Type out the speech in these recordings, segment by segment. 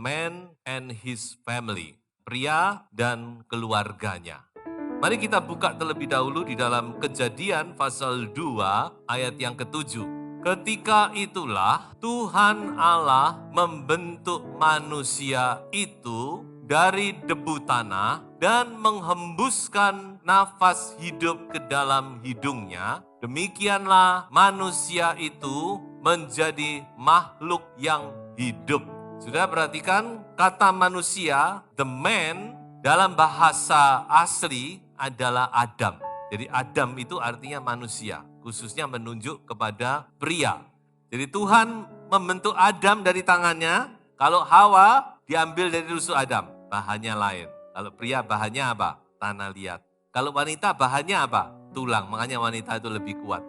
man and his family. Pria dan keluarganya. Mari kita buka terlebih dahulu di dalam Kejadian pasal 2 ayat yang ke-7. Ketika itulah Tuhan Allah membentuk manusia itu dari debu tanah dan menghembuskan nafas hidup ke dalam hidungnya. Demikianlah manusia itu menjadi makhluk yang hidup. Sudah perhatikan kata manusia, the man dalam bahasa asli adalah Adam. Jadi Adam itu artinya manusia, khususnya menunjuk kepada pria. Jadi Tuhan membentuk Adam dari tangannya, kalau Hawa diambil dari rusuk Adam, bahannya lain. Kalau pria bahannya apa? Tanah liat. Kalau wanita bahannya apa? Tulang, makanya wanita itu lebih kuat.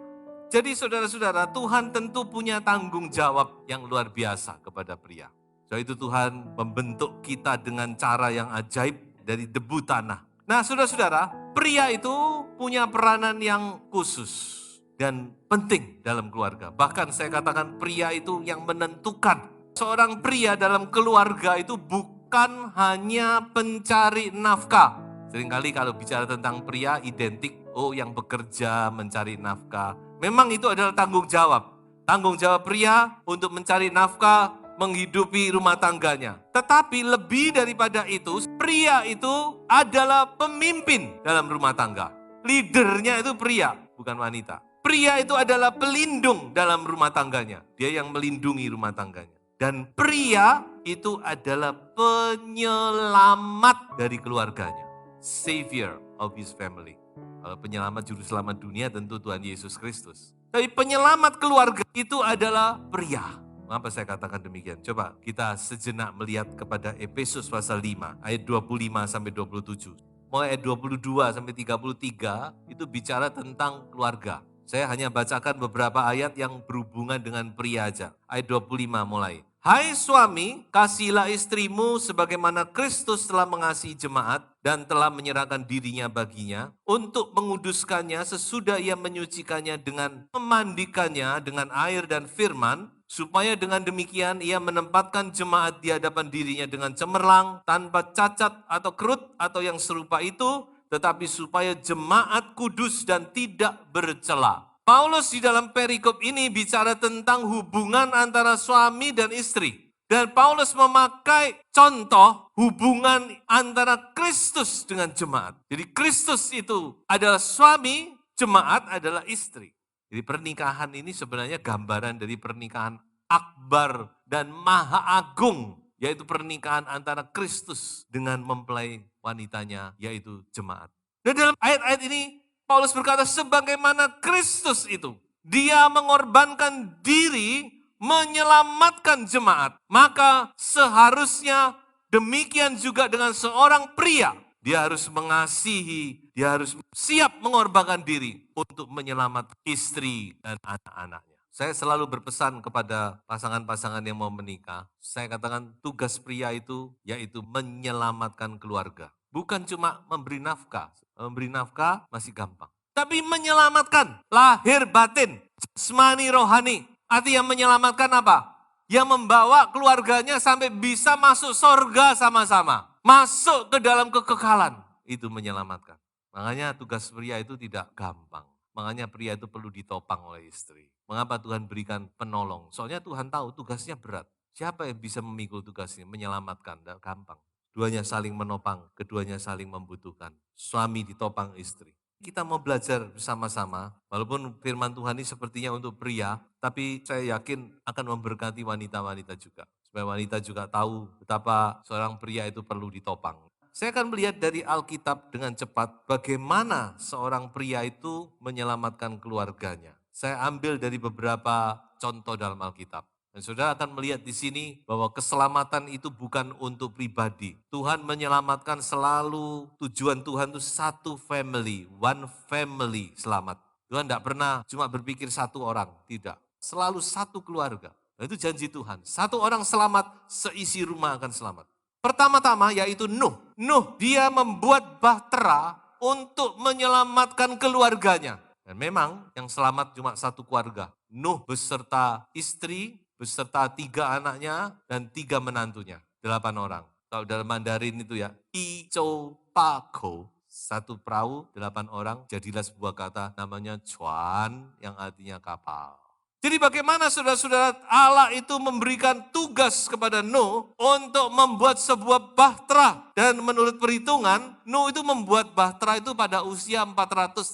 Jadi saudara-saudara, Tuhan tentu punya tanggung jawab yang luar biasa kepada pria. Sebab itu Tuhan membentuk kita dengan cara yang ajaib dari debu tanah. Nah saudara-saudara, pria itu punya peranan yang khusus dan penting dalam keluarga. Bahkan saya katakan pria itu yang menentukan. Seorang pria dalam keluarga itu bukan hanya pencari nafkah. Seringkali kalau bicara tentang pria identik, yang bekerja mencari nafkah. Memang itu adalah tanggung jawab. Tanggung jawab pria untuk mencari nafkah, menghidupi rumah tangganya. Tetapi lebih daripada itu, pria itu adalah pemimpin dalam rumah tangga. Leadernya itu pria, bukan wanita. Pria itu adalah pelindung dalam rumah tangganya. Dia yang melindungi rumah tangganya. Dan pria itu adalah penyelamat dari keluarganya. Savior of his family. Kalau penyelamat juru selamat dunia tentu Tuhan Yesus Kristus. Tapi penyelamat keluarga itu adalah pria. Mengapa saya katakan demikian? Coba kita sejenak melihat kepada Efesus pasal 5 ayat 25 sampai 27. Mulai ayat 22 sampai 33 itu bicara tentang keluarga. Saya hanya bacakan beberapa ayat yang berhubungan dengan pria aja. Ayat 25 mulai. Hai suami, kasihilah istrimu sebagaimana Kristus telah mengasihi jemaat dan telah menyerahkan dirinya baginya untuk menguduskannya sesudah ia menyucikannya dengan memandikannya dengan air dan firman, supaya dengan demikian ia menempatkan jemaat di hadapan dirinya dengan cemerlang, tanpa cacat atau kerut atau yang serupa itu, tetapi supaya jemaat kudus dan tidak bercela. Paulus di dalam perikop ini bicara tentang hubungan antara suami dan istri. Dan Paulus memakai contoh hubungan antara Kristus dengan jemaat. Jadi Kristus itu adalah suami, jemaat adalah istri. Jadi pernikahan ini sebenarnya gambaran dari pernikahan akbar dan maha agung. Yaitu pernikahan antara Kristus dengan mempelai wanitanya, yaitu jemaat. Dan dalam ayat-ayat ini, Paulus berkata sebagaimana Kristus itu, dia mengorbankan diri menyelamatkan jemaat. Maka seharusnya demikian juga dengan seorang pria. Dia harus mengasihi, dia harus siap mengorbankan diri untuk menyelamatkan istri dan anak-anaknya. Saya selalu berpesan kepada pasangan-pasangan yang mau menikah, saya katakan tugas pria itu yaitu menyelamatkan keluarga. Bukan cuma memberi nafkah masih gampang. Tapi menyelamatkan lahir batin, jasmani rohani. Artinya menyelamatkan apa? Yang membawa keluarganya sampai bisa masuk surga sama-sama. Masuk ke dalam kekekalan. Itu menyelamatkan. Makanya tugas pria itu tidak gampang. Makanya pria itu perlu ditopang oleh istri. Mengapa Tuhan berikan penolong? Soalnya Tuhan tahu tugasnya berat. Siapa yang bisa memikul tugasnya? Menyelamatkan, tidak gampang. Keduanya saling menopang, keduanya saling membutuhkan. Suami ditopang istri. Kita mau belajar bersama-sama, walaupun firman Tuhan ini sepertinya untuk pria, tapi saya yakin akan memberkati wanita-wanita juga. Supaya wanita juga tahu betapa seorang pria itu perlu ditopang. Saya akan melihat dari Alkitab dengan cepat bagaimana seorang pria itu menyelamatkan keluarganya. Saya ambil dari beberapa contoh dalam Alkitab. Dan saudara akan melihat di sini bahwa keselamatan itu bukan untuk pribadi. Tuhan menyelamatkan selalu, tujuan Tuhan itu satu family, one family selamat. Tuhan tidak pernah cuma berpikir satu orang, tidak. Selalu satu keluarga. Nah, itu janji Tuhan. Satu orang selamat, seisi rumah akan selamat. Pertama-tama yaitu Nuh. Nuh dia membuat bahtera untuk menyelamatkan keluarganya. Dan memang yang selamat cuma satu keluarga. Nuh beserta istri, beserta 3 anaknya dan 3 menantunya. orang. Kalau dalam Mandarin itu ya, Ichou Pako, satu perahu 8 orang, jadilah sebuah kata namanya cuan yang artinya kapal. Jadi bagaimana saudara-saudara Allah itu memberikan tugas kepada Nuh untuk membuat sebuah bahtera. Dan menurut perhitungan, Nuh itu membuat bahtera itu pada usia 480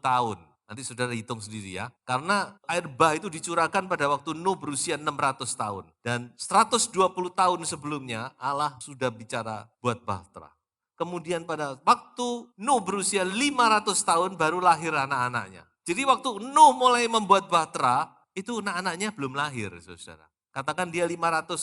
tahun. Nanti saudara hitung sendiri ya. Karena air bah itu dicurahkan pada waktu Nuh berusia 600 tahun. Dan 120 tahun sebelumnya Allah sudah bicara buat bahtera. Kemudian pada waktu Nuh berusia 500 tahun baru lahir anak-anaknya. Jadi waktu Nuh mulai membuat bahtera, itu anak-anaknya belum lahir, saudara. Katakan dia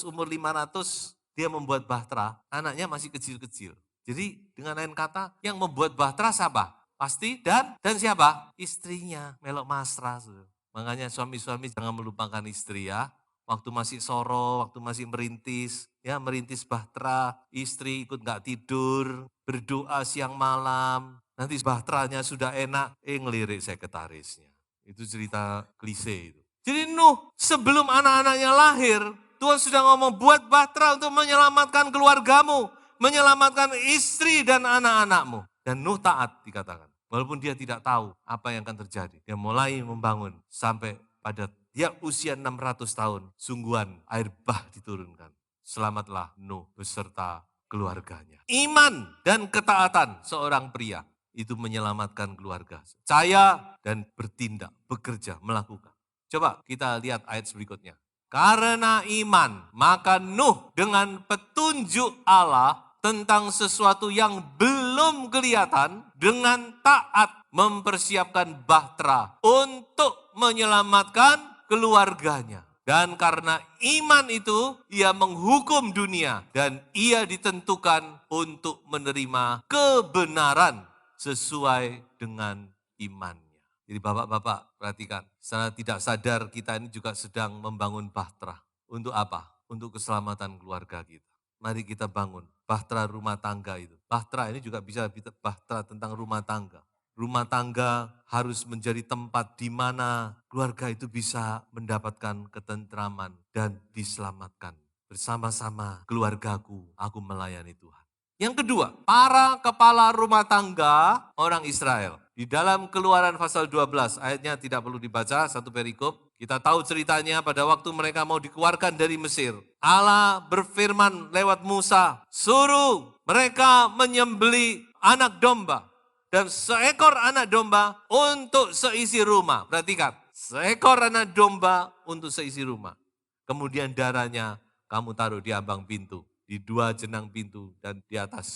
umur 500, dia membuat bahtera, anaknya masih kecil-kecil. Jadi dengan lain kata, yang membuat bahtera siapa? Pasti dan siapa? Istrinya, melok masra. Saudara. Makanya suami-suami jangan melupakan istri ya. Waktu masih soro, waktu masih merintis, ya merintis bahtera, istri ikut nggak tidur, berdoa siang malam, nanti bahteranya sudah enak, ngelirik sekretarisnya. Itu cerita klise itu. Jadi Nuh sebelum anak-anaknya lahir, Tuhan sudah ngomong buat bahtera untuk menyelamatkan keluargamu, menyelamatkan istri dan anak-anakmu. Dan Nuh taat dikatakan. Walaupun dia tidak tahu apa yang akan terjadi. Dia mulai membangun sampai pada dia usia 600 tahun, sungguhan air bah diturunkan. Selamatlah Nuh beserta keluarganya. Iman dan ketaatan seorang pria itu menyelamatkan keluarga. Percaya dan bertindak, bekerja, melakukan. Coba kita lihat ayat berikutnya. Karena iman, maka Nuh dengan petunjuk Allah tentang sesuatu yang belum kelihatan dengan taat mempersiapkan bahtera untuk menyelamatkan keluarganya. Dan karena iman itu, ia menghukum dunia dan ia ditentukan untuk menerima kebenaran sesuai dengan imannya. Jadi bapak-bapak perhatikan, secara tidak sadar kita ini juga sedang membangun bahtera. Untuk apa? Untuk keselamatan keluarga kita. Mari kita bangun bahtera rumah tangga itu. Bahtera ini juga bisa bahtera tentang rumah tangga. Rumah tangga harus menjadi tempat di mana keluarga itu bisa mendapatkan ketentraman dan diselamatkan. Bersama-sama keluargaku, aku melayani Tuhan. Yang kedua, para kepala rumah tangga orang Israel. Di dalam Keluaran pasal 12, ayatnya tidak perlu dibaca, satu perikop. Kita tahu ceritanya pada waktu mereka mau dikeluarkan dari Mesir. Allah berfirman lewat Musa, suruh mereka menyembelih anak domba. Dan seekor anak domba untuk seisi rumah. Perhatikan, seekor anak domba untuk seisi rumah. Kemudian darahnya kamu taruh di ambang pintu, di 2 jenang pintu dan di atas.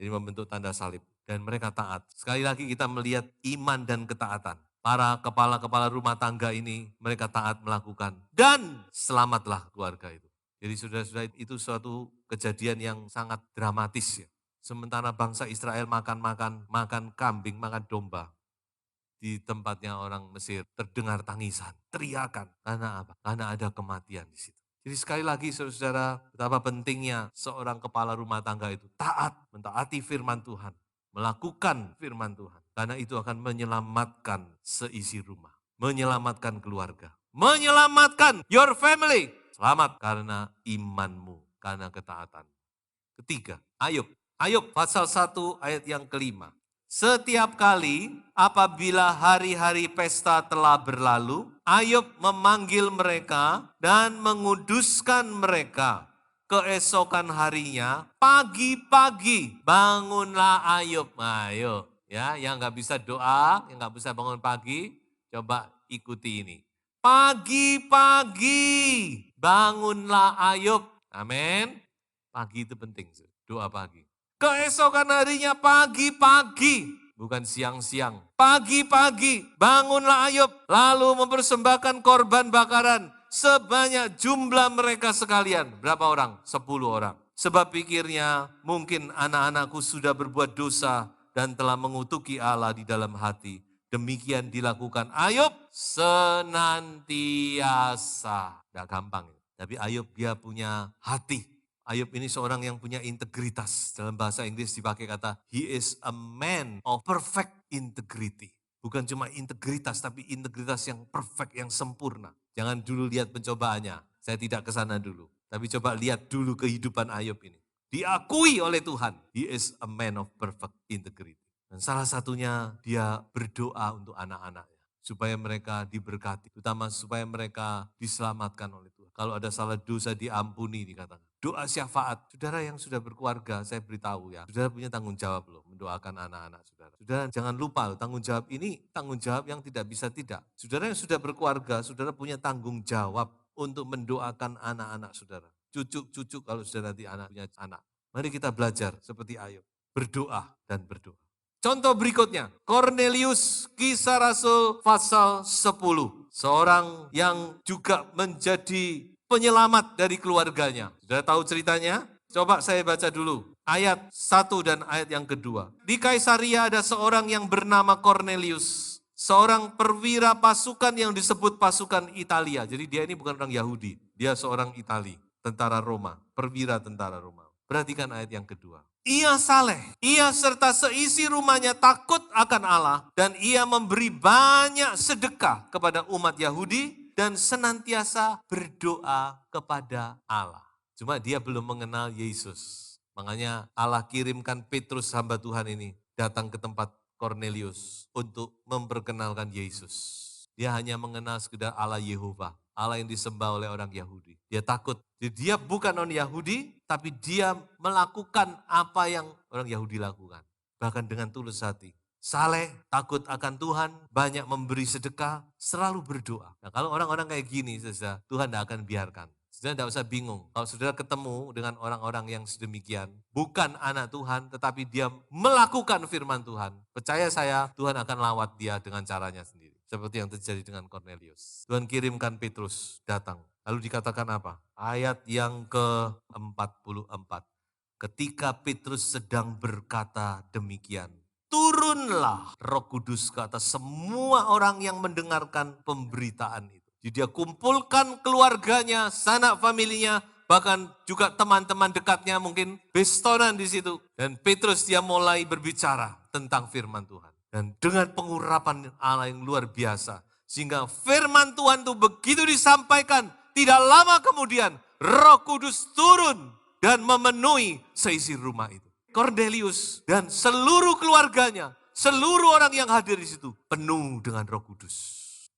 Jadi membentuk tanda salib. Dan mereka taat. Sekali lagi kita melihat iman dan ketaatan. Para kepala-kepala rumah tangga ini mereka taat melakukan. Dan selamatlah keluarga itu. Jadi saudara-saudara itu suatu kejadian yang sangat dramatis ya. Sementara bangsa Israel makan kambing, makan domba. Di tempatnya orang Mesir terdengar tangisan, teriakan. Karena apa? Karena ada kematian di situ. Jadi sekali lagi saudara, betapa pentingnya seorang kepala rumah tangga itu taat, mentaati firman Tuhan. Melakukan firman Tuhan. Karena itu akan menyelamatkan seisi rumah. Menyelamatkan keluarga. Menyelamatkan your family. Selamat karena imanmu, karena ketaatan. Ketiga, Ayub pasal 1 ayat yang kelima. Setiap kali apabila hari-hari pesta telah berlalu, Ayub memanggil mereka dan menguduskan mereka. Keesokan harinya, pagi-pagi bangunlah Ayub. Ayo, ya, yang nggak bisa doa, yang nggak bisa bangun pagi, coba ikuti ini. Pagi-pagi bangunlah Ayub. Amin. Pagi itu penting, doa pagi. Keesokan harinya pagi-pagi, bukan siang-siang. Pagi-pagi bangunlah Ayub, lalu mempersembahkan korban bakaran sebanyak jumlah mereka sekalian. Berapa orang? 10 orang. Sebab pikirnya mungkin anak-anakku sudah berbuat dosa dan telah mengutuki Allah di dalam hati. Demikian dilakukan Ayub senantiasa. Tidak gampang, tapi Ayub dia punya hati. Ayub ini seorang yang punya integritas. Dalam bahasa Inggris dipakai kata, he is a man of perfect integrity. Bukan cuma integritas, tapi integritas yang perfect, yang sempurna. Jangan dulu lihat pencobaannya, saya tidak ke sana dulu. Tapi coba lihat dulu kehidupan Ayub ini. Diakui oleh Tuhan, he is a man of perfect integrity. Dan salah satunya dia berdoa untuk anak-anaknya. Supaya mereka diberkati, terutama supaya mereka diselamatkan oleh Tuhan. Kalau ada salah dosa diampuni dikatakan. Doa syafaat, saudara yang sudah berkeluarga, saya beritahu ya, saudara punya tanggung jawab loh mendoakan anak-anak saudara. Saudara jangan lupa loh, tanggung jawab ini tanggung jawab yang tidak bisa tidak. Saudara yang sudah berkeluarga, saudara punya tanggung jawab untuk mendoakan anak-anak saudara. Cucu-cucu kalau sudah nanti anak punya anak. Mari kita belajar seperti Ayub, berdoa dan berdoa. Contoh berikutnya, Cornelius, Kisah Rasul pasal 10. Seorang yang juga menjadi penyelamat dari keluarganya. Sudah tahu ceritanya? Coba saya baca dulu. Ayat 1 dan ayat yang kedua. Di Kaisaria ada seorang yang bernama Cornelius. Seorang perwira pasukan yang disebut pasukan Italia. Jadi dia ini bukan orang Yahudi. Dia seorang Itali, tentara Roma, perwira tentara Roma. Perhatikan ayat yang kedua. Ia saleh, ia serta seisi rumahnya takut akan Allah dan ia memberi banyak sedekah kepada umat Yahudi dan senantiasa berdoa kepada Allah. Cuma dia belum mengenal Yesus. Makanya Allah kirimkan Petrus hamba Tuhan ini datang ke tempat Cornelius untuk memperkenalkan Yesus. Dia hanya mengenal sekedar Allah Yehova, Allah yang disembah oleh orang Yahudi. Dia takut, dia bukan orang Yahudi, tapi dia melakukan apa yang orang Yahudi lakukan. Bahkan dengan tulus hati. Saleh, takut akan Tuhan, banyak memberi sedekah, selalu berdoa. Nah kalau orang-orang kayak gini, saudara, Tuhan tidak akan biarkan. Saudara tidak usah bingung. Kalau saudara ketemu dengan orang-orang yang sedemikian, bukan anak Tuhan, tetapi dia melakukan firman Tuhan. Percaya saya, Tuhan akan lawat dia dengan caranya sendiri. Seperti yang terjadi dengan Cornelius. Tuhan kirimkan Petrus datang. Lalu dikatakan apa? Ayat yang ke-44. Ketika Petrus sedang berkata demikian, turunlah Roh Kudus ke atas semua orang yang mendengarkan pemberitaan itu. Jadi dia kumpulkan keluarganya, sanak familinya, bahkan juga teman-teman dekatnya mungkin bestonan di situ. Dan Petrus dia mulai berbicara tentang firman Tuhan. Dan dengan pengurapan Allah yang luar biasa. Sehingga firman Tuhan itu begitu disampaikan, tidak lama kemudian Roh Kudus turun dan memenuhi seisi rumah itu. Cornelius dan seluruh keluarganya, seluruh orang yang hadir di situ penuh dengan Roh Kudus.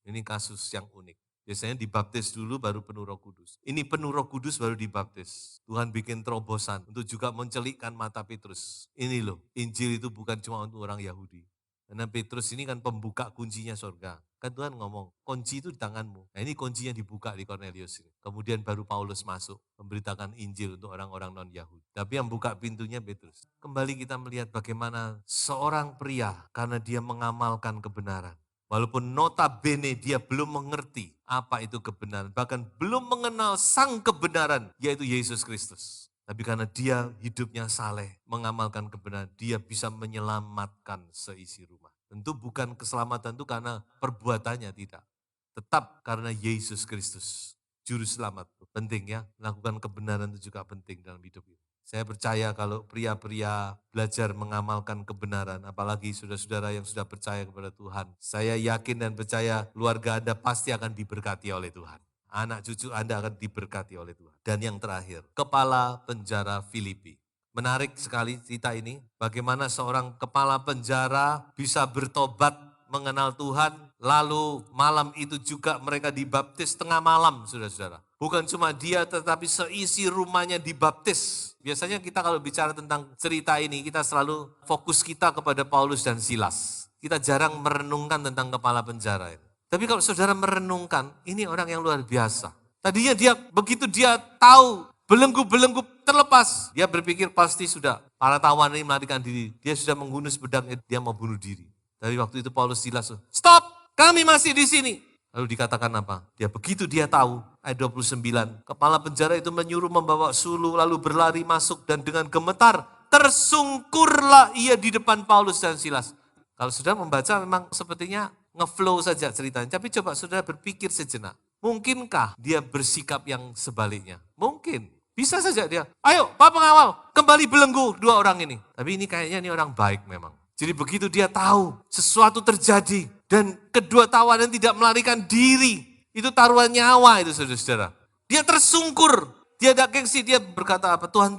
Ini kasus yang unik. Biasanya dibaptis dulu baru penuh Roh Kudus. Ini penuh Roh Kudus baru dibaptis. Tuhan bikin terobosan untuk juga mencelikkan mata Petrus. Ini loh, Injil itu bukan cuma untuk orang Yahudi. Karena Petrus ini kan pembuka kuncinya surga. Kan Tuhan ngomong, kunci itu di tanganmu. Nah ini kuncinya dibuka di Cornelius ini. Kemudian baru Paulus masuk, memberitakan Injil untuk orang-orang non-Yahudi. Tapi yang buka pintunya Petrus. Kembali kita melihat bagaimana seorang pria, karena dia mengamalkan kebenaran. Walaupun notabene dia belum mengerti apa itu kebenaran. Bahkan belum mengenal sang kebenaran, yaitu Yesus Kristus. Tapi karena dia hidupnya saleh, mengamalkan kebenaran, dia bisa menyelamatkan seisi rumah. Tentu bukan keselamatan itu karena perbuatannya, tidak. Tetap karena Yesus Kristus, juru selamat. Penting ya, melakukan kebenaran itu juga penting dalam hidup ini. Saya percaya kalau pria-pria belajar mengamalkan kebenaran, apalagi saudara-saudara yang sudah percaya kepada Tuhan. Saya yakin dan percaya keluarga Anda pasti akan diberkati oleh Tuhan. Anak cucu Anda akan diberkati oleh Tuhan. Dan yang terakhir, kepala penjara Filipi. Menarik sekali cerita ini, bagaimana seorang kepala penjara bisa bertobat mengenal Tuhan, lalu malam itu juga mereka dibaptis tengah malam, saudara-saudara. Bukan cuma dia, tetapi seisi rumahnya dibaptis. Biasanya kita kalau bicara tentang cerita ini, kita selalu fokus kita kepada Paulus dan Silas. Kita jarang merenungkan tentang kepala penjara ini. Tapi kalau saudara merenungkan, ini orang yang luar biasa. Tadinya begitu dia tahu belenggu-belenggu terlepas, dia berpikir pasti sudah para tawan ini melarikan diri. Dia sudah menghunus pedangnya, dia mau bunuh diri. Dari waktu itu Paulus Silas, stop, kami masih di sini. Lalu dikatakan apa? Begitu dia tahu, ayat 29, kepala penjara itu menyuruh membawa suluh, lalu berlari masuk dan dengan gemetar tersungkurlah ia di depan Paulus dan Silas. Kalau sudah membaca memang sepertinya ngeflow saja ceritanya. Tapi coba saudara berpikir sejenak. Mungkinkah dia bersikap yang sebaliknya? Mungkin. Bisa saja dia, ayo Pak Pengawal, kembali belenggu dua orang ini. Tapi ini kayaknya ini orang baik memang. Jadi begitu dia tahu sesuatu terjadi dan kedua tawanan tidak melarikan diri. Itu taruhan nyawa itu saudara-saudara. Dia tersungkur Dia tidak gengsi, dia berkata apa? Tuhan,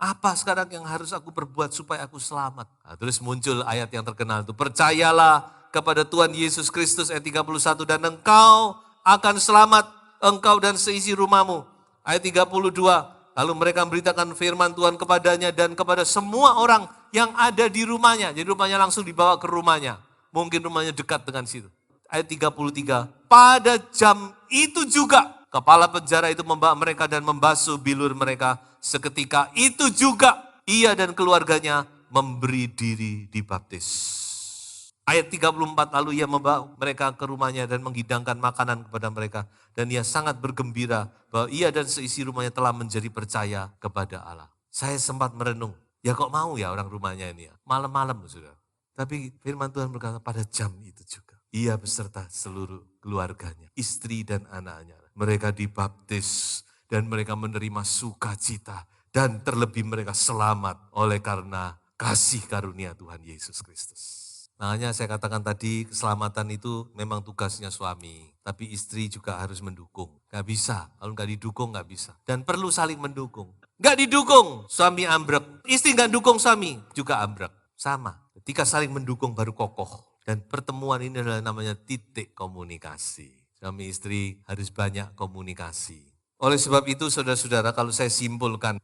apa sekarang yang harus aku perbuat supaya aku selamat? Nah, terus muncul ayat yang terkenal itu. Percayalah kepada Tuhan Yesus Kristus ayat 31 dan engkau akan selamat, engkau dan seisi rumahmu. Ayat 32. Lalu mereka memberitakan firman Tuhan kepadanya dan kepada semua orang yang ada di rumahnya. Jadi rumahnya langsung dibawa ke rumahnya. Mungkin rumahnya dekat dengan situ. Ayat 33. Pada jam itu juga kepala penjara itu membawa mereka dan membasuh bilur mereka. Seketika itu juga ia dan keluarganya memberi diri dibaptis. Ayat 34, lalu ia membawa mereka ke rumahnya dan menghidangkan makanan kepada mereka. Dan ia sangat bergembira bahwa ia dan seisi rumahnya telah menjadi percaya kepada Allah. Saya sempat merenung, ya kok mau ya orang rumahnya ini ya, malam-malam sudah. Tapi firman Tuhan berkata pada jam itu juga. Ia beserta seluruh keluarganya, istri dan anaknya. Mereka dibaptis dan mereka menerima sukacita. Dan terlebih mereka selamat oleh karena kasih karunia Tuhan Yesus Kristus. Makanya saya katakan tadi keselamatan itu memang tugasnya suami. Tapi istri juga harus mendukung. Gak bisa, kalau gak didukung gak bisa. Dan perlu saling mendukung. Gak didukung, suami ambrek. Istri gak dukung suami, juga ambrek. Sama, ketika saling mendukung baru kokoh. Dan pertemuan ini adalah namanya titik komunikasi. Suami istri harus banyak komunikasi. Oleh sebab itu saudara-saudara, kalau saya simpulkan,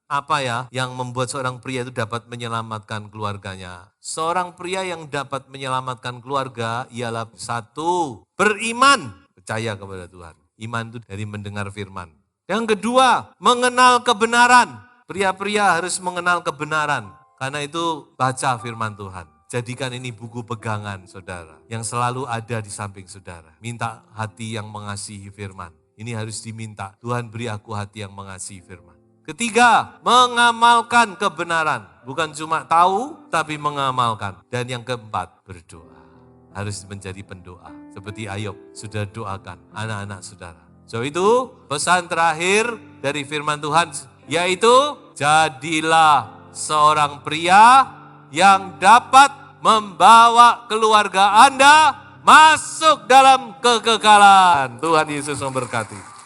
apa ya yang membuat seorang pria itu dapat menyelamatkan keluarganya? Seorang pria yang dapat menyelamatkan keluarga ialah satu, beriman, percaya kepada Tuhan. Iman itu dari mendengar firman. Yang kedua, mengenal kebenaran. Pria-pria harus mengenal kebenaran. Karena itu baca firman Tuhan. Jadikan ini buku pegangan saudara. Yang selalu ada di samping saudara. Minta hati yang mengasihi firman. Ini harus diminta. Tuhan beri aku hati yang mengasihi firman. Ketiga, mengamalkan kebenaran. Bukan cuma tahu, tapi mengamalkan. Dan yang keempat, berdoa. Harus menjadi pendoa. Seperti Ayub, sudah doakan anak-anak saudara. So itu pesan terakhir dari firman Tuhan, yaitu jadilah seorang pria yang dapat membawa keluarga Anda masuk dalam kekekalan. Tuhan Yesus memberkati.